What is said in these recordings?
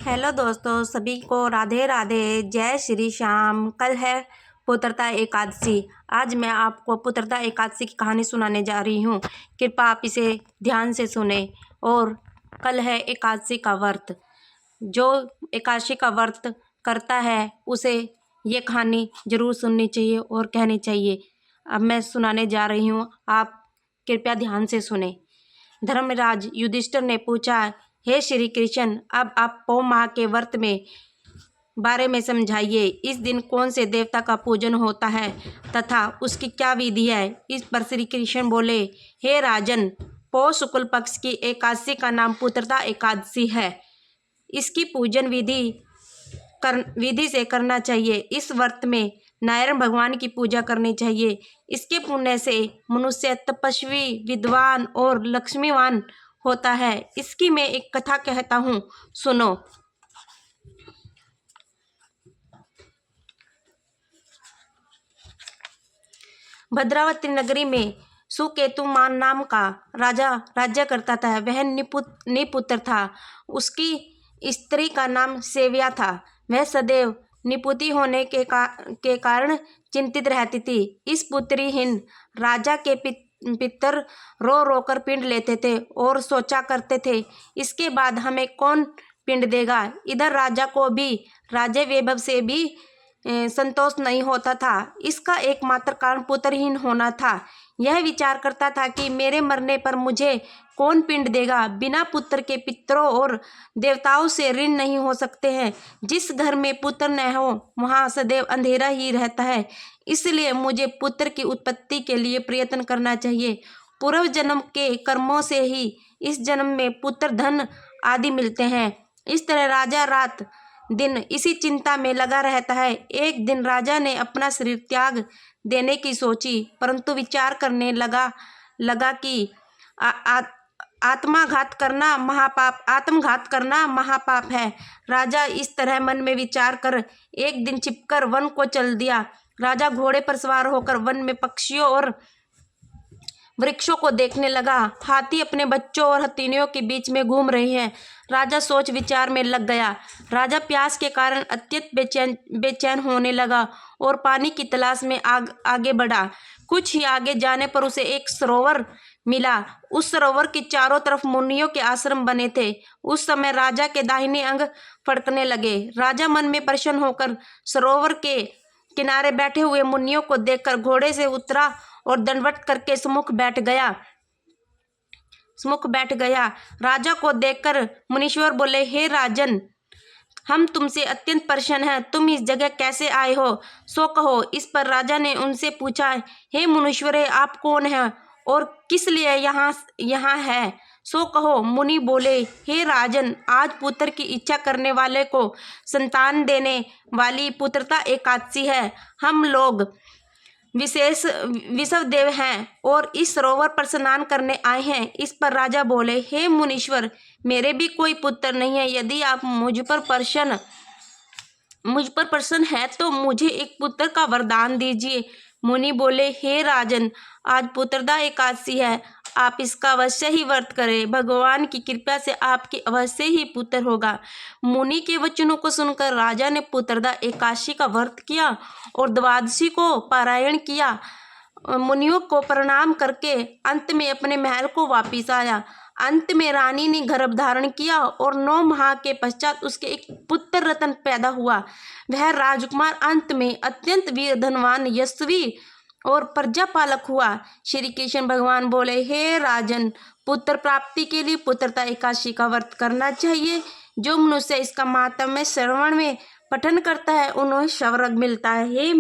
Hello दोस्तों, सभी को राधे राधे, जय श्री श्याम। कल है पुत्रदा एकादशी। आज मैं आपको पुत्रदा एकादशी की कहानी सुनाने जा रही हूँ। कृपया आप इसे ध्यान से सुने। और कल है एकादशी का व्रत। जो एकादशी का व्रत करता है उसे ये कहानी जरूर सुननी चाहिए और कहनी चाहिए। अब मैं सुनाने जा रही हूँ, आप कृपया ध्यान से सुने। धर्मराज युधिष्ठिर ने पूछा, हे श्री कृष्ण, अब आप पौ माह के व्रत में बारे में समझाइए। इस दिन कौन से देवता का पूजन होता है तथा उसकी क्या विधि है। इस पर श्री कृष्ण बोले, हे राजन, पौ शुक्ल पक्ष की एकादशी का नाम पुत्रदा एकादशी है। इसकी पूजन विधि से करना चाहिए। इस व्रत में नारायण भगवान की पूजा करनी चाहिए। इसके पुण्य से मनुष्य तपस्वी, विद्वान और लक्ष्मीवान होता है। इसकी मैं एक कथा कहता हूँ, सुनो। भद्रावती नगरी में सुकेतुमान नाम का राजा राज्य करता था। वह निपुत्र था। उसकी स्त्री का नाम सेव्या था। वह सदैव निपुती होने के कारण चिंतित रहती थी। इस पुत्रीहीन राजा के पितर रो रो कर पिंड लेते थे और सोचा करते थे, इसके बाद हमें कौन पिंड देगा। इधर राजा को भी राज्य वैभव से भी संतोष नहीं होता था। इसका एकमात्र कारण पुत्रहीन होना था। यह विचार करता था कि मेरे मरने पर मुझे कौन पिंड देगा। बिना पुत्र के पितरों और देवताओं से ऋण नहीं हो सकते हैं। जिस घर में पुत्र न हो वहाँ सदैव अंधेरा ही रहता है। इसलिए मुझे पुत्र की उत्पत्ति के लिए प्रयत्न करना चाहिए। पूर्व जन्म के कर्मों से ही इस जन्म में पुत्र, धन आदि मिलते हैं। इस तरह राजा रात दिन इसी चिंता में लगा रहता है। एक दिन राजा ने अपना शरीर त्याग देने की सोची, परंतु विचार करने लगा कि आत्मघात करना महापाप है। राजा इस तरह मन में विचार कर एक दिन छिपकर वन को चल दिया। राजा घोड़े पर सवार होकर वन में पक्षियों और वृक्षों को देखने लगा। हाथी अपने बच्चों और हथिनियों के बीच में घूम रहे हैं। राजा सोच विचार में लग गया। राजा प्यास के कारण अत्यंत बेचैन होने लगा और पानी की तलाश में आगे बढ़ा। कुछ ही आगे जाने पर उसे एक सरोवर मिला। उस सरोवर के चारों तरफ मुनियों के आश्रम बने थे। उस समय राजा के दाहिने अंग फड़कने लगे। राजा मन में प्रसन्न होकर सरोवर के किनारे बैठे हुए मुनियों को देखकर घोड़े से उतरा और दंडवत करके सम्मुख बैठ गया। राजा को देखकर मुनीश्वर बोले, हे राजन, हम तुमसे अत्यंत प्रसन्न हैं। तुम इस जगह कैसे आए हो, सो कहो। इस पर राजा ने उनसे पूछा, हे मुनीश्वरे, आप कौन हैं और किस लिए यहाँ है, सो कहो। मुनि बोले, हे राजन, आज पुत्र की इच्छा करने वाले को संतान देने वाली पुत्रदा एकादशी है। हम लोग विषव देव हैं और इस सरोवर पर स्नान करने आए हैं। इस पर राजा बोले, हे मुनीश्वर, मेरे भी कोई पुत्र नहीं है। यदि आप मुझ पर प्रसन्न है तो मुझे एक पुत्र का वरदान दीजिए। मुनि बोले, हे राजन, आज पुत्रदा एकादशी है। आप इसका अवश्य ही व्रत करें। भगवान की कृपा से आपके अवश्य ही पुत्र होगा। मुनि के वचनों को सुनकर राजा ने पुत्रदा एकादशी का व्रत किया और द्वादशी को पारायण किया। मुनियों को प्रणाम करके अंत में अपने महल को वापिस आया। अंत में रानी ने गर्भ धारण किया और 9 माह के पश्चात उसके एक पुत्र रतन पैदा हुआ। वह राजकुमार अंत में अत्यंत वीर, धनवान, यशस्वी और प्रजापालक हुआ। श्री कृष्ण भगवान बोले, हे राजन, पुत्र प्राप्ति के लिए पुत्रदा एकादशी का व्रत करना चाहिए। जो मनुष्य इसका माहात्म्य श्रवण में पठन करता है उन्हें स्वर्ग मिलता है।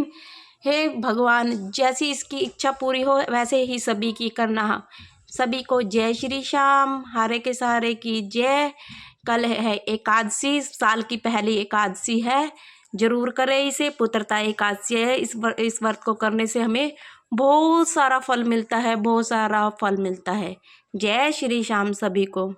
हे भगवान, जैसी इसकी इच्छा पूरी हो वैसे ही सभी की करना। सभी को जय श्री श्याम। हारे के सहारे की जय। कल है एकादशी, साल की पहली एकादशी है। जरूर करें इसे। पुत्रदा एकादशी है। इस व्रत को करने से हमें बहुत सारा फल मिलता है, बहुत सारा फल मिलता है। जय श्री श्याम सभी को।